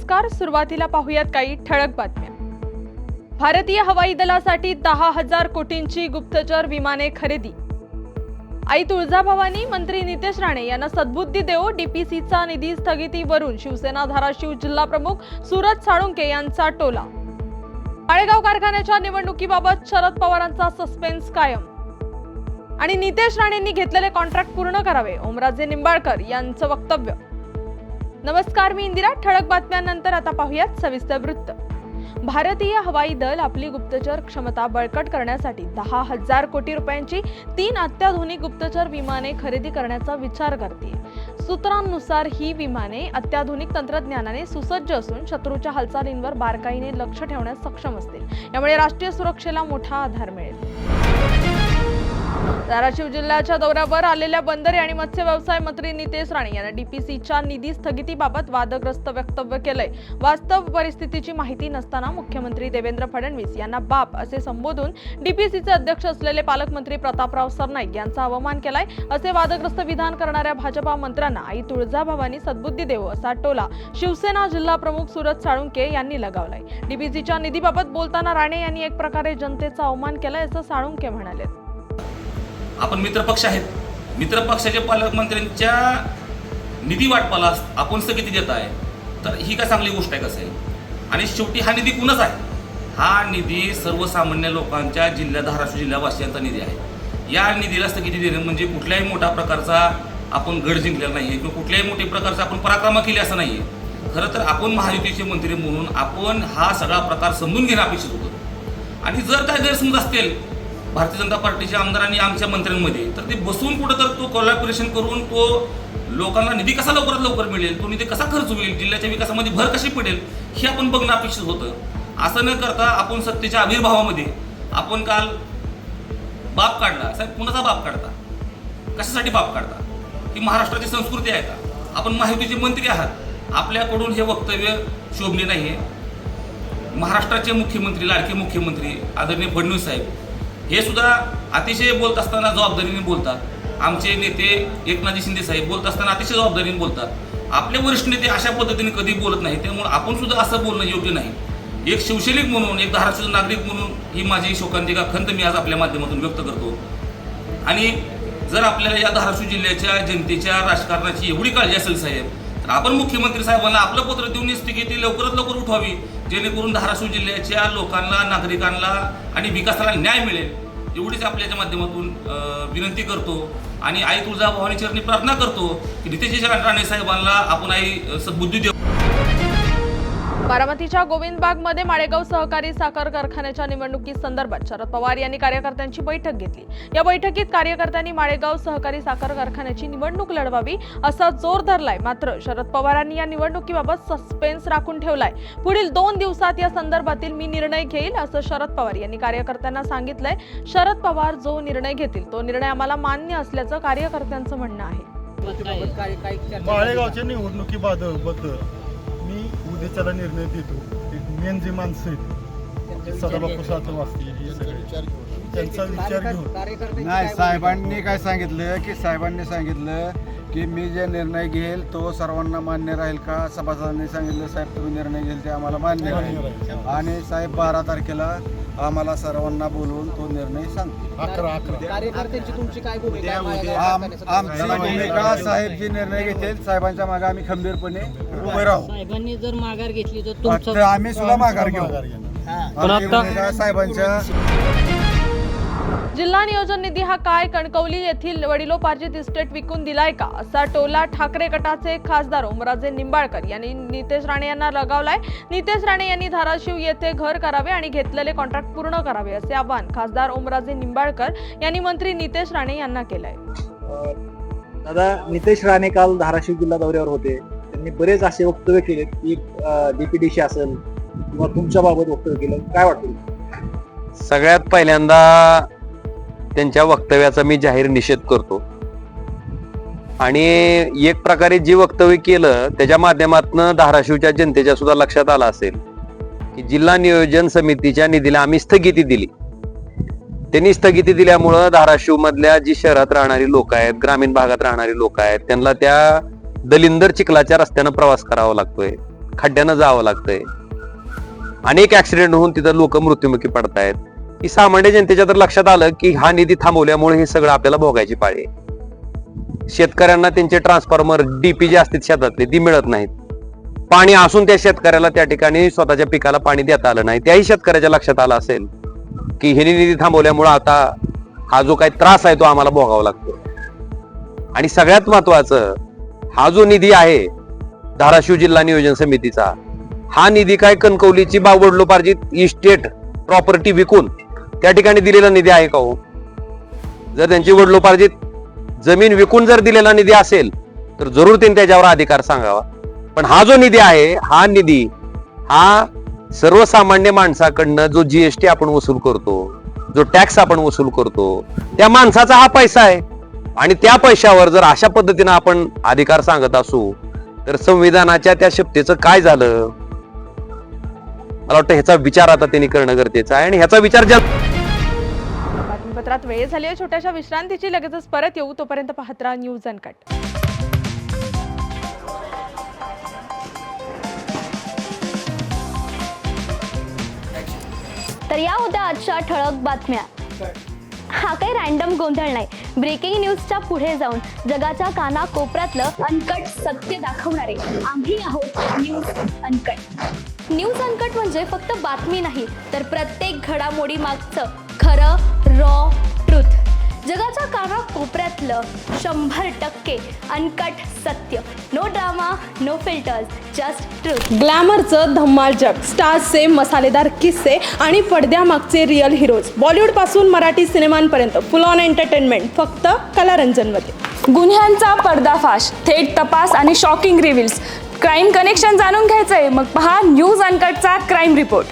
नमस्कार. सुरुवातीला पाहूयात काही ठळक बातम्या. भारतीय हवाई दलासाठी 10,000 कोटींची गुप्तचर विमाने खरेदी. आई तुळजाभवानी मंत्री नितेश राणे यांना सद्बुद्धी देवो. डीपीसीचा निधी स्थगितीवरून शिवसेना धाराशिव जिल्हा प्रमुख सूरज साळुंके यांचा टोला. माळेगाव कारखान्याच्या निवडणुकीबाबत शरद पवारांचा सस्पेन्स कायम. आणि नितेश राणेंनी घेतलेले कॉन्ट्रॅक्ट पूर्ण करावे, ओमराजे निंबाळकर यांचं वक्तव्य. नमस्कार, मी इंदिरा. ठळक बातम्यांनंतर आता पाहूयात सविस्तर वृत्त. भारतीय हवाई दल आपली गुप्तचर क्षमता बळकट करण्यासाठी 10,000 कोटी रुपयांची 3 अत्याधुनिक गुप्तचर विमाने खरेदी करण्याचा विचार करते. सूत्रांनुसार ही विमाने अत्याधुनिक तंत्रज्ञानाने सुसज्ज असून शत्रूच्या हालचालींवर बारकाईने लक्ष ठेवण्यास सक्षम असतील. यामुळे राष्ट्रीय सुरक्षेला मोठा आधार मिळेल. धाराशिव जिल्ह्याच्या दौऱ्यावर आलेल्या बंदरे आणि मत्स्य व्यवसाय मंत्री नितेश राणे यांना डीपीसीच्या निधी स्थगितीबाबत वादग्रस्त वक्तव्य केलंय. वास्तव परिस्थितीची माहिती नसताना मुख्यमंत्री देवेंद्र फडणवीस यांना बाप असे संबोधून डीपीसीचे अध्यक्ष असलेले पालकमंत्री प्रतापराव सरनाईक यांचा अवमान केलाय. असे वादग्रस्त विधान करणाऱ्या भाजपा मंत्र्यांना आई तुळजाभवानी सद्बुद्धी देवो असा टोला शिवसेना जिल्हा प्रमुख सूरज साळुंके यांनी लगावलाय. डीपीसीच्या निधीबाबत बोलताना राणे यांनी एक प्रकारे जनतेचा अवमान केलाय असं साळुंके म्हणाले. आपण मित्रपक्ष आहेत. मित्रपक्षाच्या पालकमंत्र्यांच्या निधी वाटपाला आपण स्थगिती देत आहे, तर ही काय चांगली गोष्ट आहे कसं आहे. आणि शेवटी हा निधी कुणाचा आहे? हा निधी सर्वसामान्य लोकांच्या धाराशिव जिल्हावासियांचा निधी आहे. या निधीला स्थगिती देणं म्हणजे कुठल्याही मोठ्या प्रकारचा आपण गड जिंकलेला नाही आहे किंवा कुठल्याही मोठ्या प्रकारचा आपण पराक्रम केले असं नाही आहे. खरं तर आपण महायुतीचे मंत्री म्हणून आपण हा सगळा प्रकार समजून घेणं अपेक्षित होतं. आणि जर काय गैरसमज असतील भारतीय जनता पार्टीच्या आमदारांनी आमच्या मंत्र्यांमध्ये, तर ते बसून कुठं तर तो कोलॅबोरेशन करून तो लोकांना निधी कसा लवकरात लवकर मिळेल, तो निधी कसा खर्च होईल, जिल्ह्याच्या विकासामध्ये भर कशी पडेल हे आपण बघणं अपेक्षित होतं. असं न करता आपण सत्तेच्या आविर्भावामध्ये आपण काल बाप काढला. साहेब, कुणाचा बाप काढता? कशासाठी बाप काढता? ही महाराष्ट्राची संस्कृती आहे का? आपण महायुतीचे मंत्री आहात, आपल्याकडून हे वक्तव्य शोभले नाही आहे. महाराष्ट्राचे मुख्यमंत्री, लाडके मुख्यमंत्री आदरणीय फडणवीस साहेब हे सुद्धा अतिशय बोलत असताना जबाबदारीने बोलतात. आमचे नेते एकनाथ शिंदे साहेब बोलत असताना अतिशय जबाबदारीने बोलतात. आपले वरिष्ठ नेते अशा पद्धतीने कधी बोलत नाही. त्यामुळे आपण सुद्धा असं बोलणं योग्य नाही. एक शिवसैनिक म्हणून, एक धाराशिवचा नागरिक म्हणून ही माझी शोकांतिका खंत मी आज आपल्या माध्यमातून व्यक्त करतो. आणि जर आपल्याला या धाराशिव जिल्ह्याच्या जनतेच्या राजकारणाची एवढी काळजी असेल साहेब, तर आपण मुख्यमंत्री साहेबांना आपलं पत्र देऊन स्थगिती लवकरात लवकर उठवावी, जेणेकरून धाराशिव जिल्ह्याच्या लोकांना, नागरिकांना आणि विकासाला न्याय मिळेल. एवढीच आपल्याच्या माध्यमातून विनंती करतो. आणि आई तुळजाभवानी चरणी प्रार्थना करतो की नितेश राणे साहेबांना आपण आई सद्बुद्धी देऊ. बारामतीच्या गोविंदबागमध्ये माळेगाव सहकारी साखर कारखान्याच्या निवडणुकीसंदर्भात शरद पवार यांनी कार्यकर्त्यांची बैठक घेतली. या बैठकीत कार्यकर्त्यांनी माळेगाव सहकारी साखर कारखान्याची निवडणूक लढवावी असा जोर धरलाय. मात्र शरद पवारांनी या निवडणुकीबाबत सस्पेन्स राखून ठेवलाय. पुढील 2 दिवसात या संदर्भातील मी निर्णय घेईल असं शरद पवार यांनी कार्यकर्त्यांना सांगितलंय. शरद पवार जो निर्णय घेतील तो निर्णय आम्हाला मान्य असल्याचं कार्यकर्त्यांचं म्हणणं आहे. माळेगावच्या निवडणुकीबद्दल मी उद्याच्याला निर्णय देतो. मेन जे माणसं आहेत सदाबापू सातव असतील, त्यांचा विचार घेऊन नाही. साहेबांनी काय सांगितलं की साहेबांनी सांगितलं की मी जे निर्णय घेईल तो सर्वांना मान्य राहील का. सभासदांनी सांगितलं साहेब तुम्ही निर्णय घेईल ते आम्हाला मान्य राहील. आणि साहेब 12 तारखेला आम्हाला सर्वांना बोलवून तो निर्णय सांगतील. 11 कार्यकर्त्यांची तुमची काय भूमिका? आमची भूमिका साहेब जे निर्णय घेतील साहेबांच्या मागे आम्ही खंबीरपणे उभे राहू. साहेबांनी जर माघार घेतली तर आम्ही सुद्धा माघार घेऊ. साहेबांच्या जिल्हा नियोजन निधी हा काय कणकवली येथील वडिलोपार्जित इस्टेट विकून दिलाय का असा टोला ठाकरे गटाचे खासदार ओमराजे निंबाळकर यांनी नितेश राणे यांना लगावलाय. नितेश राणे यांनी धाराशिव येथे घर करावे आणि घेतलेले कॉन्ट्रॅक्ट पूर्ण करावे असे आवाहन खासदार ओमराजे निंबाळकर यांनी मंत्री नितेश राणे यांना केलंय. दादा, नितेश राणे काल धाराशिव जिल्हा दौऱ्यावर होते. त्यांनी बरेच असे वक्तव्य केले की डीपीडीसी असेल किंवा तुमच्या बाबत वक्तव्य केलं, काय वाटतं? सगळ्यात पहिल्यांदा त्यांच्या वक्तव्याचा मी जाहीर निषेध करतो. आणि एक प्रकारे जे वक्तव्य केलं त्याच्या माध्यमातून धाराशिवच्या जनतेच्या सुद्धा लक्षात आलं असेल की जिल्हा नियोजन समितीच्या निधीला आम्ही स्थगिती दिली. त्यांनी स्थगिती दिल्यामुळं धाराशिव मधल्या जी शहरात राहणारी लोक आहेत, ग्रामीण भागात राहणारी लोक आहेत, त्यांना त्या दलिंदर चिखलाच्या रस्त्यानं प्रवास करावा लागतोय. खड्ड्यानं जावं लागतंय, अनेक ऍक्सिडेंट होऊन तिथं लोक मृत्युमुखी पडतायत. की सामान्य जनतेच्या तर लक्षात आलं की हा निधी थांबवल्यामुळे हे सगळं आपल्याला भोगायची पाळी आहे. शेतकऱ्यांना त्यांचे ट्रान्सफॉर्मर डीपी जे असतात शेतातले ती मिळत नाहीत. पाणी असून त्या शेतकऱ्याला त्या ठिकाणी स्वतःच्या पिकाला पाणी देता आलं नाही. त्याही शेतकऱ्याच्या लक्षात आलं असेल की हे निधी थांबवल्यामुळे आता हा जो काही त्रास आहे तो आम्हाला भोगावा लागतो. आणि सगळ्यात महत्वाचं, हा जो निधी आहे धाराशिव जिल्हा नियोजन समितीचा, हा निधी काय कणकवलीची वडिलोपार्जित इस्टेट प्रॉपर्टी विकून त्या ठिकाणी दिलेला निधी आहे का हो? जर त्यांची वडिलोपार्जित जमीन विकून जर दिलेला निधी असेल तर जरूर त्यांनी त्याच्यावर अधिकार सांगावा. पण हा जो निधी आहे, हा निधी हा सर्वसामान्य माणसाकडनं जो जीएसटी आपण वसूल करतो, जो टॅक्स आपण वसूल करतो, त्या माणसाचा हा पैसा आहे. आणि त्या पैशावर जर अशा पद्धतीनं आपण अधिकार सांगत असू तर संविधानाच्या त्या शपथेचं काय झालं? मला वाटतं ह्याचा विचार आता त्यांनी करणं गरजेचं आहे. आणि ह्याचा विचार बातमीपत्रात वेळ झाली आहे छोट्याशा विश्रांतीची. लगेचच परत येऊ. तोपर्यंत पाहत राहा न्यूज अनकट. तर या होत्या आजच्या ठळक बातम्या. हा काही रॅन्डम गोंधळ नाही. ब्रेकिंग न्यूजच्या पुढे जाऊन जगाच्या कानाकोपऱ्यातलं अनकट सत्य दाखवणारे आम्ही आहोत न्यूज अनकट. न्यूज अनकट म्हणजे फक्त बातमी नाही, तर प्रत्येक घडामोडी मागचं खरं रॉ ट्रुथ. जगाच्या कानाकोपऱ्यातलं 100% अनकट सत्य. No drama, no filters, just truth. ग्लॅमरचं धम्माल जग, स्टार्सचे मसालेदार किस्से आणि पडद्यामागचे रिअल हिरोज. बॉलिवूड पासून मराठी सिनेमांपर्यंत फुल ऑन एंटरटेनमेंट फक्त कलारंजनमध्ये. गुन्ह्यांचा पर्दाफाश, थेट तपास आणि शॉकिंग रिव्हिल्स. क्राईम कनेक्शन जाणून घ्यायचंय? मग पहा न्यूज अनकटचा क्राईम रिपोर्ट.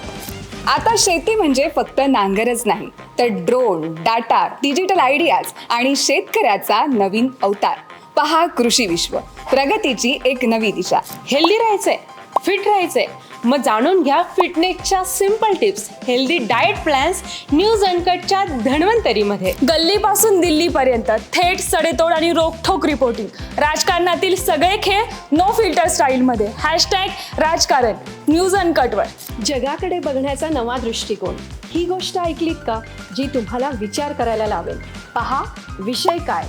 आता शेती म्हणजे फक्त नांगरच नाही, तर ड्रोन, डाटा, डिजिटल आयडियाज आणि शेतकऱ्याचा नवीन अवतार. पहा कृषी विश्व, प्रगतीची एक नवी दिशा. हेल्दी राहायचंय, फिट राहायचंय? मग जाणून घ्या फिटनेसच्या simple tips, healthy diet plans news अनकटच्या धन्वंतरीमध्ये. गल्लीपासून दिल्लीपर्यंत थेट सडेतोड आणि रोखठोक रिपोर्टिंग. राजकारणातील सगळे खेळ नो फिल्टर स्टाईलमध्ये. #राजकारण न्यूज अनकटवर. जगाकडे बघण्याचा नवा दृष्टिकोन. ही गोष्ट ऐकलीत का, जी तुम्हाला विचार करायला लावेल? पहा विषय काय.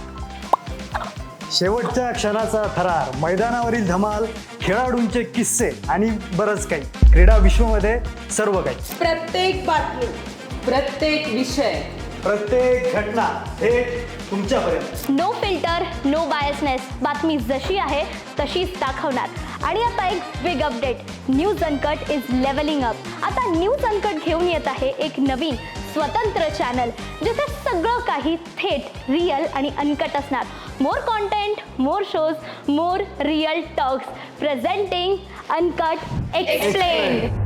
शेवटच्या क्षणाचा थरार, मैदानावरील धमाल, खेळाडूंचे किस्से आणि बरंच काही. क्रीडा विश्वमध्ये सर्व काही. प्रत्येक बातमी, प्रत्येक विषय, प्रत्येक घटना थेट तुमच्यापर्यंत. No filter, no biasness. बातमी जशी आहे तशीच दाखवणार. आणि आता एक big update. News uncut is levelling up. आता न्यूज अनकट घेऊन येत आहे एक नवीन स्वतंत्र चॅनल, जिथे सगळं काही थेट रिअल आणि अनकट असणार. More content, more shows, more real talks. Presenting uncut explained.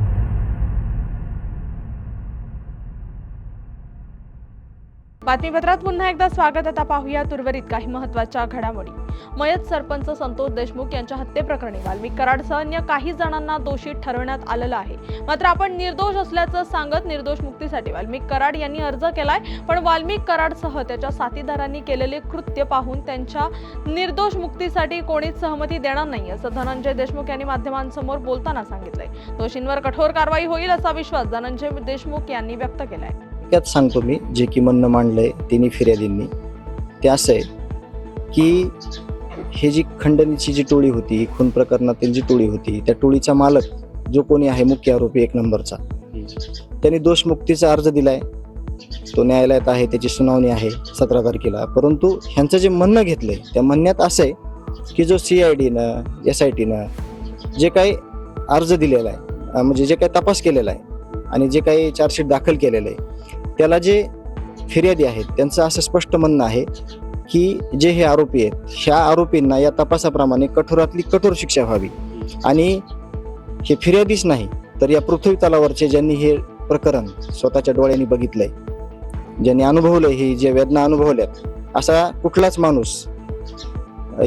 बातमीपत्रात पुन्हा एकदा स्वागत. आता पाहूया उर्वरित काही महत्त्वाच्या घडामोडी. मयत सरपंच संतोष देशमुख यांच्या हत्येप्रकरणी वाल्मिक कराडसह अन्य काही जणांना दोषी ठरवण्यात आलेलं आहे. मात्र आपण निर्दोष असल्याचं सांगत निर्दोष मुक्तीसाठी वाल्मिक कराड यांनी अर्ज केलाय. पण वाल्मिक कराडसह त्याच्या साथीदारांनी केलेले कृत्य पाहून त्यांच्या निर्दोष मुक्तीसाठी कोणीच सहमती देणार नाही, असं धनंजय देशमुख यांनी माध्यमांसमोर बोलताना सांगितलंय. दोषींवर कठोर कारवाई होईल असा विश्वास धनंजय देशमुख यांनी व्यक्त केलाय. त्यात सांगतो मी जे की म्हणणं मांडलंय तिन्ही फिर्यादींनी, ते असं आहे की हे जी खंडणीची जी टोळी होती, खून प्रकरणातील जी टोळी होती, त्या टोळीचा मालक जो कोणी आहे, मुख्य आरोपी 1 नंबरचा, त्यांनी दोषमुक्तीचा अर्ज दिलाय. तो न्यायालयात आहे, त्याची सुनावणी आहे 17 तारखेला. परंतु ह्यांचं जे म्हणणं घेतलंय त्या म्हणण्यात असं आहे की जो CIDनं, SITनं जे काही अर्ज दिलेला आहे, म्हणजे जे काही तपास केलेला आहे आणि जे काही चार्जशीट दाखल केलेलं आहे, त्याला जे फिर्यादी आहेत त्यांचं असं स्पष्ट म्हणणं आहे की जे हे आरोपी आहेत, ह्या आरोपींना या तपासाप्रमाणे कठोरातली कठोर शिक्षा व्हावी. आणि हे फिर्यादीच नाही तर या पृथ्वी तलावरचे ज्यांनी हे प्रकरण स्वतःच्या डोळ्यांनी बघितलंय, ज्यांनी अनुभवलंय, ही जे वेदना अनुभवल्यात, असा कुठलाच माणूस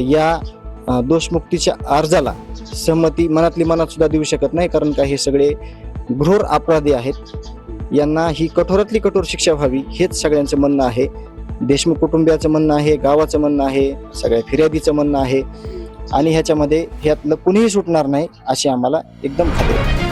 या दोषमुक्तीच्या अर्जाला सहमती मनातली मनात सुद्धा देऊ शकत नाही. कारण का हे सगळे घोर अपराधी आहेत. यांना ही कठोरातली कठोर शिक्षा व्हावी हेच सगळ्यांचं म्हणणं आहे. देशमुख कुटुंबियाचं म्हणणं आहे, गावाचं म्हणणं आहे, सगळ्या फिर्यादीचं म्हणणं आहे. आणि ह्याच्यामध्ये ह्यातलं कुणीही सुटणार नाही अशी आम्हाला एकदम खात्री आहे.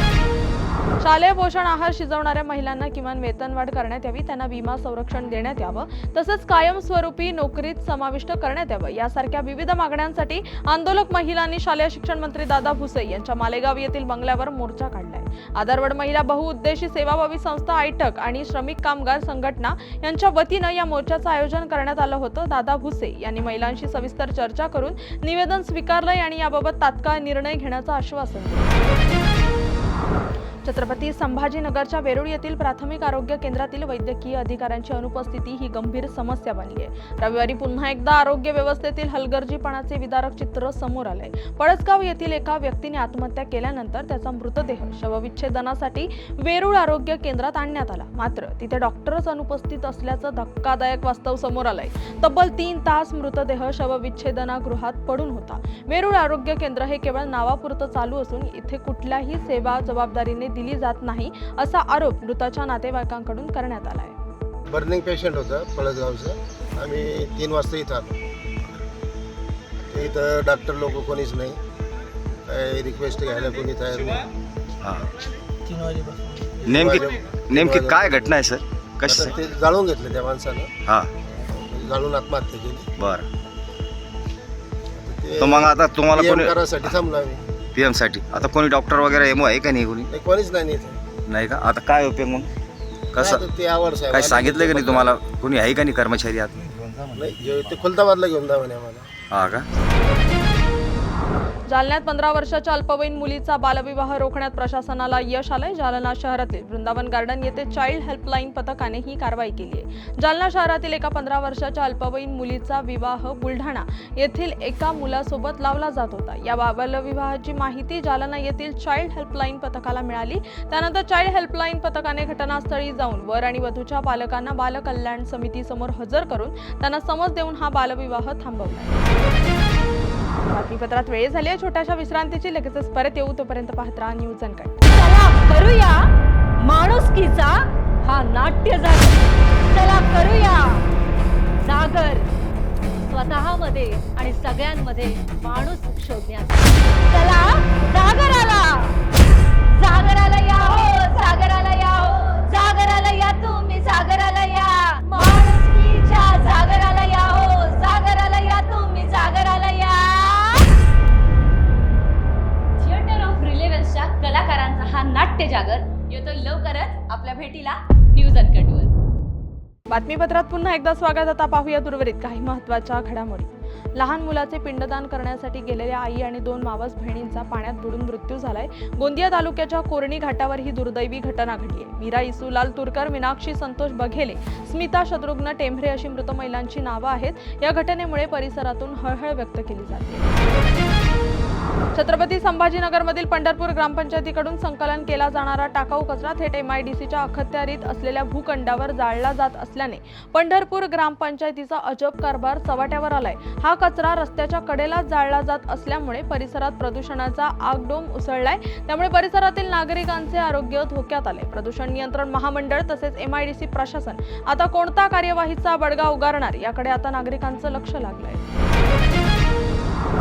शालेय पोषण आहार शिजवणाऱ्या महिलांना किमान वेतनवाढ करण्यात यावी, त्यांना विमा संरक्षण देण्यात यावं, तसंच कायमस्वरूपी नोकरीत समाविष्ट करण्यात यावं यासारख्या विविध मागण्यांसाठी आंदोलक महिलांनी शालेय शिक्षण मंत्री दादा भुसे यांच्या मालेगाव येथील बंगल्यावर मोर्चा काढलाय. आधारवड महिला बहुउद्देशी सेवाभावी संस्था आयटक आणि श्रमिक कामगार संघटना यांच्या वतीनं या मोर्चाचं आयोजन करण्यात आलं होतं. दादा भुसे यांनी महिलांशी सविस्तर चर्चा करून निवेदन स्वीकारलंय आणि याबाबत तात्काळ निर्णय घेण्याचं आश्वासन दिलं. छत्रपती संभाजीनगरच्या वेरूळ येथील प्राथमिक आरोग्य केंद्रातील वैद्यकीय अधिकाऱ्यांची अनुपस्थिती ही गंभीर समस्या बनली आहे. रविवारी पुन्हा एकदा आरोग्य व्यवस्थेतील हलगर्जीपणाचे विदारक चित्र समोर आलंय. पळसगाव येथील एका व्यक्तीने आत्महत्या केल्यानंतर त्याचा मृतदेह शवविच्छेदनासाठी वेरूळ आरोग्य केंद्रात आणण्यात आला. मात्र तिथे डॉक्टरच अनुपस्थित असल्याचं धक्कादायक वास्तव समोर आलंय. तब्बल 3 तास मृतदेह शवविच्छेदनागृहात पडून होता. वेरूळ आरोग्य केंद्र हे केवळ नावापुरतं चालू असून इथे कुठल्याही सेवा जबाबदारीने दिली जात नाही असा आरोप मृताच्या नातेवाईकांकडून करण्यात आला आहे. बर्निंग पेशंट होतं पळसगावचं. आम्ही 3 वाजता इथं आलो. इथं डॉक्टर लोक कोणीच नाही, काही रिक्वेस्ट घ्यायला कोणी तयार नाही. नेमकी काय घटना आहे सर? आता ते जाळून घेतलं त्या माणसानं. जाळून आत्महत्या केली. बरं. तर मग आता तुम्हाला कोणी करासाठी थांबलो आम्ही. PM साठी आता कोणी डॉक्टर वगैरे एमओ आहे का नाही? कोणी कोणीच नाही इथे. नाही का? आता काय उपयोग मग? कसं ते आवड साहेब काय सांगितलं का नाही तुम्हाला? कोणी आहे का नाही कर्मचारी आत? नाही, ते खुलताबादला घेऊन जा म्हणे आम्हाला. हा का? जालन्यात 15 वर्षाच्या अल्पवयीन मुलीचा बालविवाह रोखण्यात प्रशासनाला यश आलंय. जालना शहरातील वृंदावन गार्डन येथे चाइल्ड हेल्पलाईन पथकाने ही कारवाई केली आहे. जालना शहरातील एका 15 वर्षाच्या अल्पवयीन मुलीचा विवाह बुलढाणा येथील एका मुलासोबत लावला जात होता. या बालविवाहाची माहिती जालना येथील चाइल्ड हेल्पलाईन पथकाला मिळाली. त्यानंतर चाइल्ड हेल्पलाईन पथकाने घटनास्थळी जाऊन वर आणि वधूच्या पालकांना बालकल्याण समितीसमोर हजर करून त्यांना समज देऊन हा बालविवाह थांबवला. बातमीपत्रात वेळ झाली आहे छोट्याशा विश्रांतीची. लगेचच परत येऊ. तोपर्यंत पाहत राहा न्यूज अनकट. चला करूया माणुसकीचा हा नाट्य जागर. चला करूया जागर स्वतःमध्ये आणि सगळ्यांमध्ये माणूस शोधण्याचा. चला जागराला जागराला या हो, जागराला या हो, जागराला या तुम्ही, जागराला या. माणुसकीच्या जागराला या हो, जागराला या तुम्ही, जागराला या. कलाकारांचा हा नाट्य जागर येतो लवकरच आपल्या भेटीला न्यूज अनकटवर. बातमीपत्रात पुन्हा एकदा स्वागत. आता पाहूया उर्वरित काही महत्त्वाच्या घडामोडी. लहान मुलाचे पिंडदान करण्यासाठी गेलेल्या आई आणि 2 मावस बहिणींचा पाण्यात बुडून मृत्यू झालाय. गोंदिया तालुक्याच्या कोरणी घाटावर ही दुर्दैवी घटना घडली आहे. मीरा इसुलाल तुरकर, मीनाक्षी संतोष बघेले, स्मिता शत्रुघ्न टेंभरे अशी मृत महिलांची नावं आहेत. या घटनेमुळे परिसरातून हळहळ व्यक्त केली जाते. छत्रपती संभाजीनगरमधील पंढरपूर ग्रामपंचायतीकडून संकलन केला जाणारा टाकाऊ कचरा थेट MIDCच्या अखत्यारीत असलेल्या भूखंडावर जाळला जात असल्याने पंढरपूर ग्रामपंचायतीचा अजब कारभार चव्हाट्यावर आलाय. हा कचरा रस्त्याच्या कडेला जाळला जात असल्यामुळे परिसरात प्रदूषणाचा आगडोंब उसळलाय. त्यामुळे परिसरातील नागरिकांचे आरोग्य धोक्यात आले. प्रदूषण नियंत्रण महामंडळ तसेच MIDC प्रशासन आता कोणता कार्यवाहीचा बडगा उगारणार याकडे आता नागरिकांचं लक्ष लागलंय.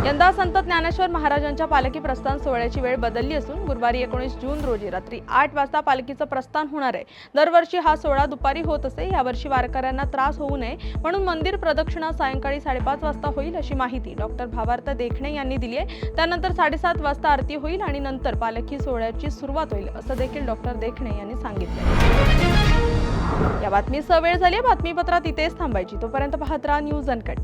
यंदा संत ज्ञानेश्वर महाराजांच्या पालखी प्रस्थान सोहळ्याची वेळ बदलली असून गुरुवारी 19 जून रोजी रात्री 8 वाजता पालखीचं प्रस्थान होणार आहे. दरवर्षी हा सोहळा दुपारी होत असे. यावर्षी वारकऱ्यांना त्रास होऊ नये म्हणून मंदिर प्रदक्षिणा सायंकाळी 5:30 वाजता होईल अशी माहिती डॉक्टर भावार्थ देखणे यांनी दिली आहे. त्यानंतर 7:30 वाजता आरती होईल आणि नंतर पालखी सोहळ्याची सुरुवात होईल असं देखील डॉक्टर देखणे यांनी सांगितलं. या बातमीसह वेळ झाली. बातमीपत्रात इथेच थांबायची. तोपर्यंत पाहत राहा न्यूज अनकट.